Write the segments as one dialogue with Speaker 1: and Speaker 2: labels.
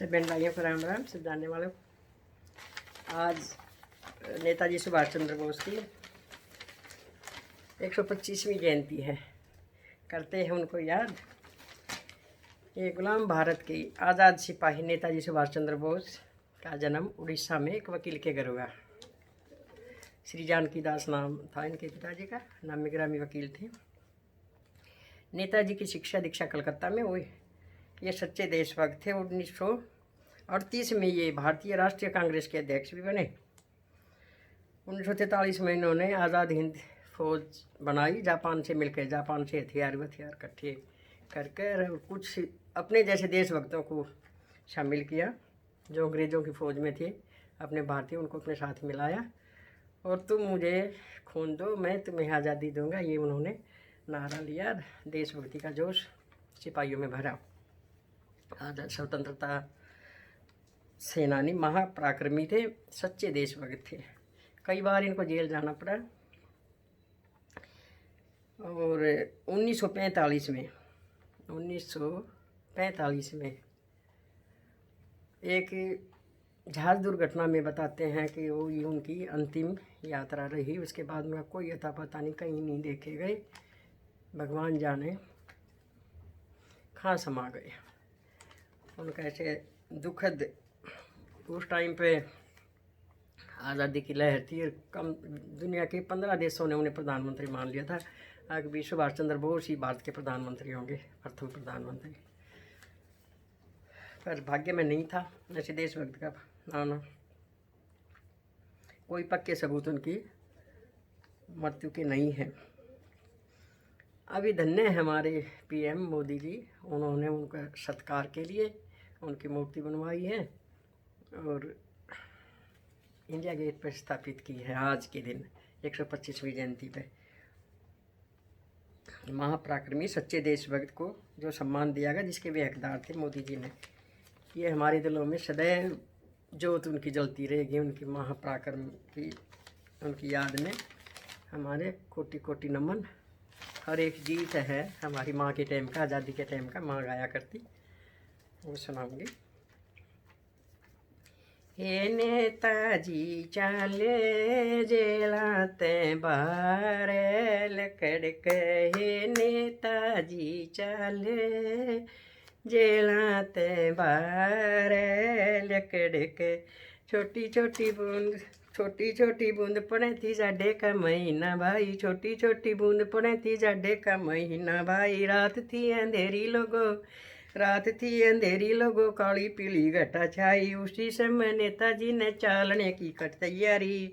Speaker 1: सब बहन भाइयों को राम राम। सब जानने वालों, आज नेताजी सुभाष चंद्र बोस की 125वीं जयंती है। करते हैं उनको याद। ये गुलाम भारत के आज़ाद सिपाही नेताजी सुभाष चंद्र बोस का जन्म उड़ीसा में एक वकील के घर हुआ। श्री जानकी दास नाम था इनके पिताजी का, नामी ग्रामी वकील थे। नेताजी की शिक्षा दीक्षा कलकत्ता में हुई। ये सच्चे देशभक्त थे। 1938 में ये भारतीय राष्ट्रीय कांग्रेस के अध्यक्ष भी बने। 1943 में इन्होंने आज़ाद हिंद फौज बनाई, जापान से मिलकर, जापान से हथियार इकट्ठे करके कुछ अपने जैसे देशभक्तों को शामिल किया जो अंग्रेज़ों की फ़ौज में थे। अपने भारतीय उनको अपने साथ मिलाया और तुम मुझे खून दो, मैं तुम्हें आज़ादी दूंगा, ये उन्होंने नारा लिया। देशभक्ति का जोश सिपाहियों में भरा। आज़ाद स्वतंत्रता सेनानी महापराक्रमी थे, सच्चे देशभक्त थे। कई बार इनको जेल जाना पड़ा और 1945 में एक जहाज़ दुर्घटना में बताते हैं कि वो ये उनकी अंतिम यात्रा रही। उसके बाद उनका कोई अता पता नहीं, कहीं नहीं देखे गए। भगवान जाने कहाँ समा गए। उनका ऐसे दुखद, उस टाइम पे आज़ादी की लहर थी। कम दुनिया के 15 देशों ने उन्हें प्रधानमंत्री मान लिया था। आगे भी सुभाष चंद्र बोस ही भारत के प्रधानमंत्री होंगे, प्रथम प्रधानमंत्री। पर भाग्य में नहीं था ऐसे देशभक्त का आना। कोई पक्के सबूत उनकी मृत्यु के नहीं है। अभी धन्य है हमारे पीएम मोदी जी, उन्होंने उनका सत्कार के लिए उनकी मूर्ति बनवाई है और इंडिया गेट पर स्थापित की है। आज के दिन 125वीं जयंती पे महापराक्रमी सच्चे देशभक्त को जो सम्मान दिया गया, जिसके वे हकदार थे मोदी जी ने, ये हमारे दिलों में सदैव ज्योत उनकी जलती रहेगी। उनकी महापराक्रम की, उनकी याद में हमारे कोटि कोटि नमन। हर एक गीत है हमारी माँ के टाइम का, आज़ादी के टाइम का, माँ गाया करती, वो सुनाऊंगी। हे नेताजी चाले जेलाते बारे लकड़क, हे नेताजी चाले जेलाते बारे लकड़क। छोटी छोटी बूंद पड़े थी जाडे का महीना भाई, छोटी छोटी बूंद पड़े थी जाडे का महीना भाई। रात थी अंधेरी लोगो, काली पीली घटा छाई। उसी समय नेताजी ने चालने की कर तैयारी,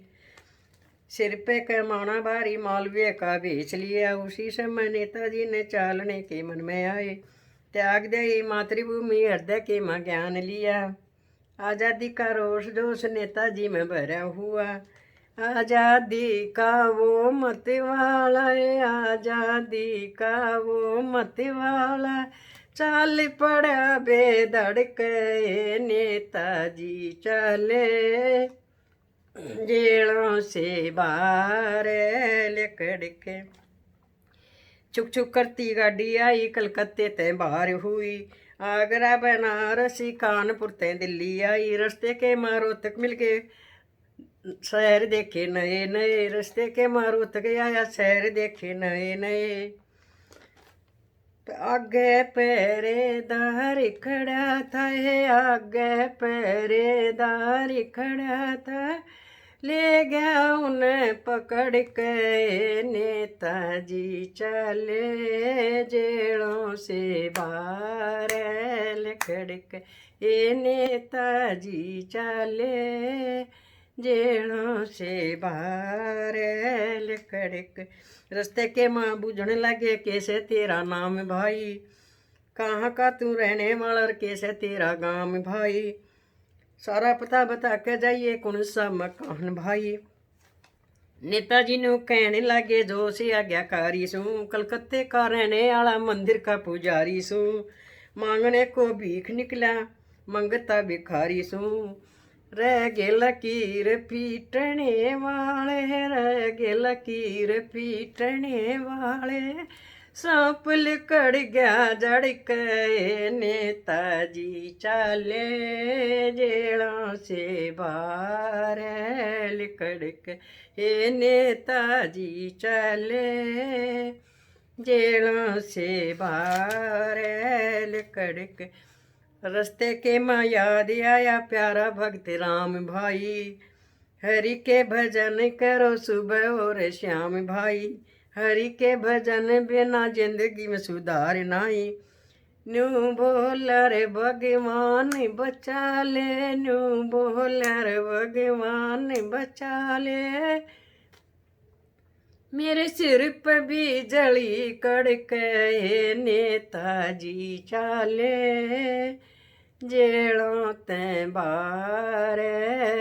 Speaker 1: सिर पे कमाना भारी मालवीय का बेच लिया। उसी समय नेताजी ने चालने के मन में आए, त्याग दे मातृभूमि हृदय के माँ ज्ञान लिया। आज़ादी का रोष जोश नेताजी में भरा हुआ, आज़ादी का वो मतवाला है, आज़ादी का वो मतवाला। चाल पड़ा बेधड़क, नेताजी चले जेलों से बाहर लकड़क। चुक चुक करती गाड़ी आई, कलकत्ते ते बाहर हुई। आगरा बनारसी कानपुर ते दिल्ली आई। रस्ते के मारो तक मिल गए शहर देखे नए नए, रस्ते के मारो तक आया शहर देखे नए नए। आगे पहरेदार खड़ा था, है आगे पहरेदार खड़ा था, ले गया उन्हें पकड़ के। नेताजी चले जेलों से बाहर लकड़क, ये नेताजी चले जेलों से बाहर लकड़क। रस्ते के माँ बूझने लगे, कैसे तेरा नाम भाई, कहाँ का तू रहने वाला, कैसे तेरा गाँव भाई। सारा पता बता के जाइए कौन सा मकान भाई। नेताजी ने कहने लगे, जो से आज्ञाकारी सू, कलकत्ते का रहने वाला मंदिर का पुजारी सू। मांगने को भीख निकला, मंगता भिखारी सू। रह गे लकीर पीटने वाले, रह गे लकीर पीटने वाले, सांप लिकड़ गया जड़ के नेताजी चाले जेलों से बाहर लिकड़ के ये नेताजी चले जेलों से बाहर लिकड़ के। रस्ते के माँ याद आया प्यारा भक्त राम भाई, हरि के भजन करो सुबह और श्याम भाई, हरि के भजन बिना जिंदगी में सुधार नहीं। न्यू बोल रे भगवान बचा ले, न्यू बोल रे भगवान बचा ले, मेरे सिर पे भी जली कड़के नेताजी चाले जेलों ते बाहर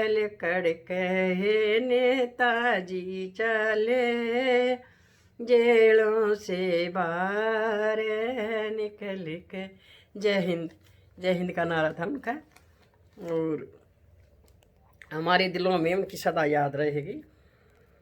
Speaker 1: लिकड़ के नेताजी चले जेलों से बाहर निकल के। जय हिंद। जय हिंद का नारा था उनका और हमारे दिलों में उनकी सदा याद रहेगी।